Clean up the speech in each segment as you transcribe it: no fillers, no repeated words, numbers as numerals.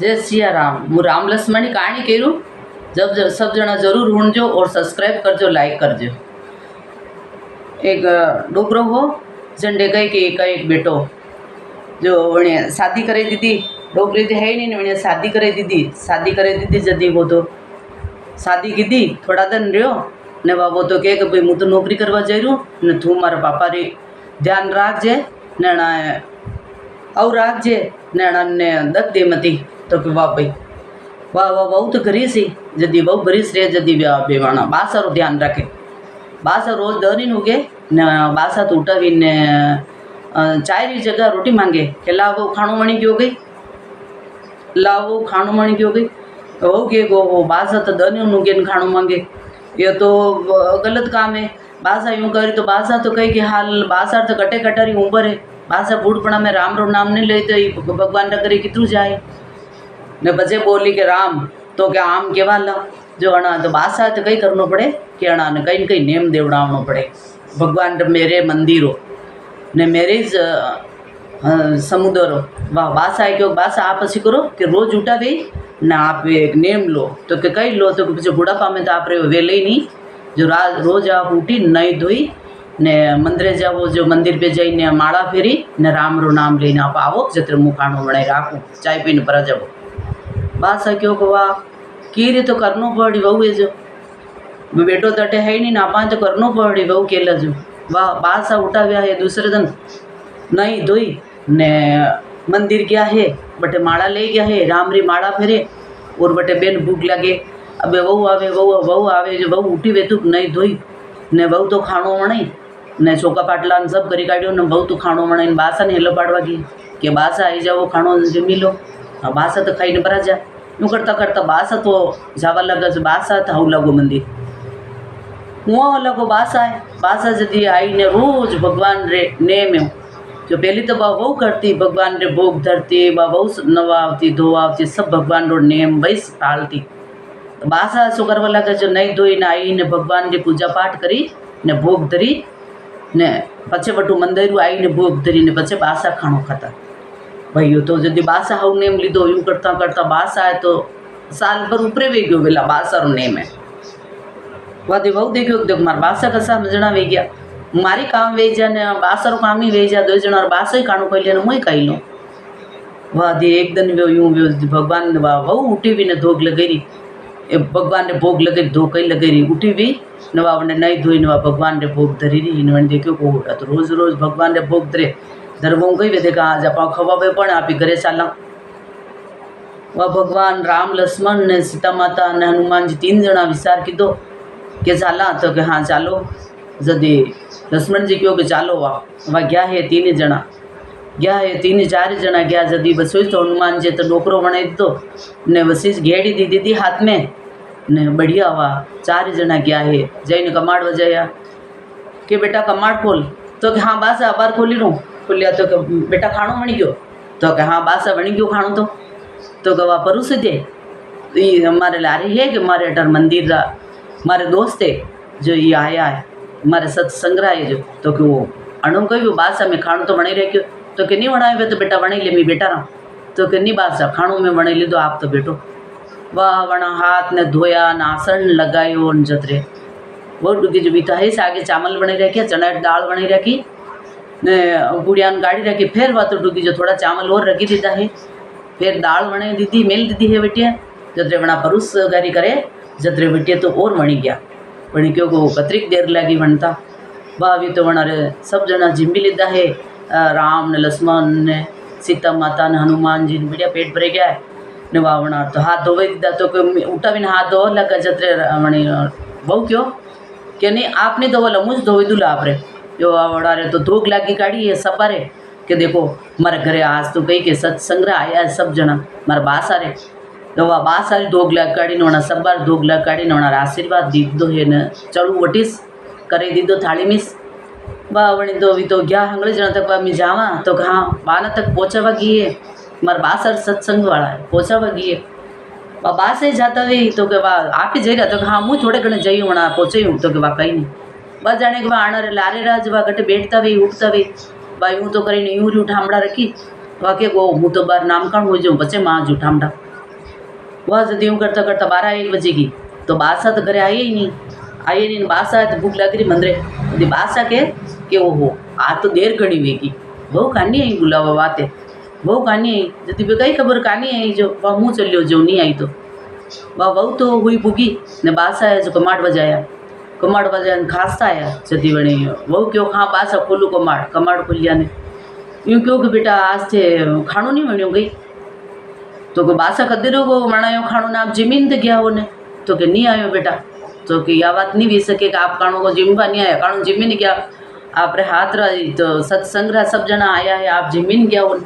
जय सिया राम। हूँ राम लक्ष्मण की कहानी करूँ। जब सब जना जरूर ढूंढजो और सब्सक्राइब करजो, लाइक करजो। एक डोकरो हो झंडे कई बेटो जो वणे शादी करे दीदी। डोकरी तो है नहीं, वणे शादी करे दीदी जदी वो तो शादी की दी। थोड़ा दिन रहो ने वो तो कहे कि भाई हूँ तो नौकरी करवा जा रही ने तू मारा पापा री ध्यान राखजे नेणा और राखजे नेणा ने दक दे मती। तो कि वाह भाई वाह वाह बहू तो घरी सी जदी बहू घरी से जदी बेवाणा बासा रो ध्यान रखे। बासा रोज दनी उगे ने बासा तो उठावी ने चाय री जगह रोटी मांगे के लावो खाणो मणी गयो गई, लावो खाणो मणी गयो गई। हो के गो बासा तो दनी उगे खाणो मांगे, ये तो गलत काम है। बासा यूँ करी तो बासा तो कही कि हाल बासा तो कटे कटारी उम्र है। बासा बूढ़पणा में राम रो नाम नहीं ले तो भगवान करे कितरू जाए ने बजे बोली के राम तो क्या आम केवा ला जो अणा तो बासा तो कई करनो पड़े कि अणा ने कई कई नेम देवड़ावनो पड़े। भगवान मेरे मंदिरो ने मेरे समुद्रो वाह बासा है क्यों बासा आप ऐसी करो कि रोज उठा गई ना आप एक नेम लो तो कि कई लो तो जो बुढ़ापा में तो आप वेले ही नहीं जो रोज आप उठी नहीं धोई ने मंदिर जाओ जो मंदिर पे जाई ने माला फेरी ने राम रो नाम लेने आप आवो जत्र मुँह खाणो बनाई राखो चाय पीने पर जाओ। बासा क्यों को वाह की रे तो करनो पड़ी बहू है जो बेटो तटे है नहीं ना पाए तो करनो पड़ी बहू केला जो वाह। बासा उठा गया है दूसरे दिन नहीं धोई ने मंदिर गया है बटे माला ले गया है राम री माला फेरे और बटे बेन भूख लगे अबे बहू आवे जो बहू उठी वे तू नहीं धोई ने बहू तो खाणो वणाई ने चौका पाटला सब करी काढ़ियो ने बहू तो खाणो वणाई बासा ने हेलो पाड़वा गई कि बासा आई जाओ खाणो जमी लो। बासा तो खाई ने बरा जा यूँ करता करता बासा तो जावा लगा जो बासा था हऊ लगो मंदिर हुआ लगो बासा है। बासा जदी आई ने रोज भगवान रे नेम जो पहली तो बहू करती भगवान रे भोग धरती बहू नवावती धोवावती सब भगवान रो नेम वैस पालती। तो बासा शू करवा लगा जो नहीं धोई ने आई ने भगवान री पूजा पाठ करी ने भोग धरी ने पछे बटू मंदिर आई ने भोग धरी ने पछे बासा खाणो खाता। भाई तो जदी बासा हाउ नेम लीधो यूँ करता करता बासा है तो साल भर ऊपरे वे गयो वेला बासा रो नेम है। वादी बहु देखो देख मार बासा कसा मजना वे गया मारी काम वे जा ने बासा रो काम ही वे जा दो जन और बासा ही काणो कई लेने मुई कई लो। वादी एक दिन वे यूँ वे भगवान बहु उठी भी ने धोग लगेरी भगवान ने भोग लगे धो कई लगेरी उठी भी नवा ने नहीं धोई नवा भगवान ने भोग धरी रही ने देखो को तो रोज रोज भगवान ने भोग धरे धर्मों कही वे देखा आज आप खवावे पण आपी घरे चाला। वह भगवान राम लक्ष्मण ने सीता माता ने हनुमान जी तीन जना विचार कीधो के चाला तो कि हाँ चालो जदी लक्ष्मण जी क्यों कि चालो वह गया है तीन जना गया है तीन चार जना गया जदी बस तो हनुमान जी तो डोकरो बनाई दो ने वसीस घेड़ी दी दीदी हाथ में ने बढ़िया वाह चार जना गया है जय ने कमाड़ बजाया कि बेटा कमाड़ खोल तो कि हाँ बासा अबार खोली रू खोलिया तो बेटा खाणो बनी गयो तो कि हाँ बासा बनी गयो खाणो तो कि वह परोस दे ये हमारे लारे है कि हमारे अटर मंदिर रा हमारे दोस्त है जो ये आया है हमारे सत्संग रहा है जो तो कि वो अणु कही वो बासा में खाणो तो बनी रह तो कि नहीं बनाए तो बेटा बनी ले मैं बेटा रहा तो कि नहीं बासा खाणो में बनी लीधो आप तो बेटो। वह वणा हाथ ने धोया न आसन लगायो न जतरे वो डूगी जो बीता है आगे चावल बने रखे चना दाल बनी रखी ने गुड़िया गाड़ी रखी फिर वह तो डूगी जो थोड़ा चावल और रखी दीदा है फिर दाल बने दीदी मेल दीदी है बेटिया जतरे वणा परुस गारी करे जतरे बेटिया तो और बनी गया बनी क्यों को कतरीक देर लगी बनता वह अभी तो वणा सब जना जिम्बी लीधा है राम ने लक्ष्मण ने सीता माता ने हनुमान जी ने बढ़िया पेट भरे गया है ने वावणा तो हाथ धोवे दीदा तो उठा भी हाथ धो लगा जतरे वणी बहु क्यों कि नहीं आपने धोवला मुझ धोवे दूला आप रे जो वावड़ा रे तो धोग लागी काढ़ी है सपारे कि देखो मारे घरे आज तो कही के सत्संग आया सब जना मारे बासा रे तो वह बासा री धोग लाग काढ़ी ने सब बार धोग लाग काढ़ी ने आशीर्वाद दीदो है न चलू वटीस करे दीदो थाली मिस वाह वणी तो भी तो गया हंगड़े जना तक मैं जावा तो हाँ बाना तक पहुँचावा गई है मार बासा सत्संग वाला है पहुँचावा गई है वह बास ही जाता हुई तो कि वाह आप ही जाएगा तो हाँ मुँह थोड़े घने जाइए वहाँ पहुँचे हूँ तो कि वाह कहीं नहीं बस जाने के वह आना रे लारे राज वह घटे बैठता हुई उठता हुई भाई यूँ तो करी यूँ री उठामड़ा रखी वाके गो हूँ तो बार नाम काण हो जाऊँ बच्चे माँ जूठामड़ा वह जल्दी यूँ करता करता 12-1 बजे की। तो बादशाह तो घरे आए नहीं। बादशाह तो भूख लग रही मंदरे। तो बादशाह के कि ओहो आज तो देर घणी वेगी, बहू कानी आई बुलावा वाते, बहू कानी आई। जल्दी बे कई खबर कानी आई जो वह मुँह चलियो जो नहीं आई तो वह बहू तो हुई पुगी ने बादशाह जो कमाट बजाया खासता आया। जल्दी बने बहू क्यों हाँ बादशाह खोलू कमाट खोलिया ने यूँ क्यों कि बेटा आज थे खाणो नहीं वण्यो गई। तो कि बादशाह कदे रहो वणायो खाणो ने आप जमीन ते गया हो ने। तो कि नहीं आयो बेटा। तो कि यह बात नहीं वी सके कि आप काणो को जिमवा नहीं आया, काणो जिमीन गया आप रे हाथ रही तो सत्संग रा सब जना आया है आप जिमीन गया हो।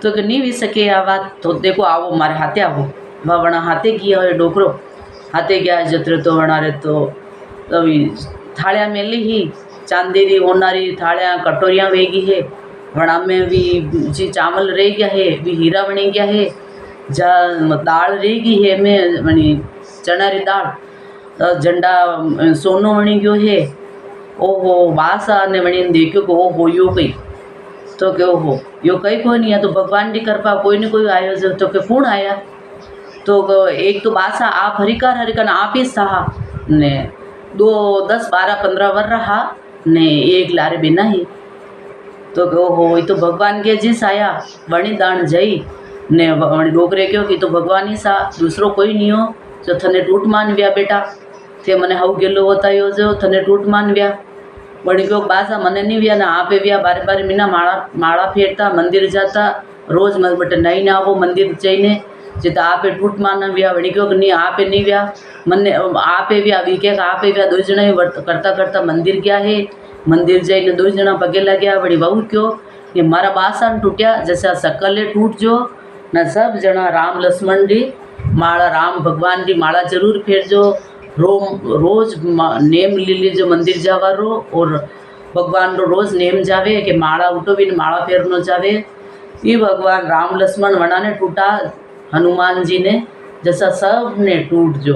तो कि नहीं वी सके आ बात। तो देखो आवो मारे हाथे आवो। वह वणा हाथे गया है डोकरो हाथे गया जतरे तो वणा रे तो अभी थालियाँ मेली ही चांदेरी होनारी थालियाँ कटोरियाँ वेगी है। वणा में भी जी चावल रह गया है, भी हीरा बनी गया है, जा दाल रह गई है में वणी चना री दाल झंडा सोनो वणी गयो है। ओहो बादशाह ने वणी देखो कि ओहो यो कई। तो कि ओहो यो कई कोई नहीं है। तो भगवान की कृपा कोई न कोई आयो जो। तो कि कौन आया। तो एक तो बादशाह आप हरिकार आप ही सहा ने 2 10 12 15 वर रहा ने एक लारे बिना ही। तो ओहो ये तो भगवान के जिस आया वणी दान जई ने वणी डोकरे क्यों कि तो भगवान ही सा दूसरो कोई नहीं हो जो थने टूट मान व्या बेटा थे मने हाउ गेलो बतायो जो थने टूट मान व्या। वणी क्यों बादशाह मने नहीं व्या ना आपे व्या बारे बारे मीना माड़ा फेरता मंदिर जाता रोज बटे नहीं ना वो मंदिर जईने जिता आपे टूट मान व्या। वणी क्यों नहीं आपे नहीं व्या मने आपे व्या वी के आपे व्या 2 जने करता करता मंदिर गया है। मंदिर जाइने 2 जना पगे लग्या। वड़ी बहू क्यों कि मारा बासन टूट्या जैसे सकले टूट जो न सब जना राम लक्ष्मण री माला राम भगवान री माला जरूर फेरजो। रोज नेम ले लीजो मंदिर जावा रो और भगवान रो रोज नेम जावे कि माला उठो भी माला फेरनो जावे। ये भगवान राम लक्ष्मण वना ने टूटा हनुमान जी ने जैसा सब ने टूट जो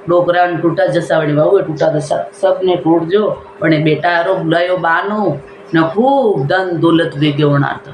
डोकरा ने टूटा जैसा वणी बहू टूटा तो सब ने टूट जो। वणे बेटा रो बुलायो बानो न खूब धन दौलत वेग्यो वणार तो।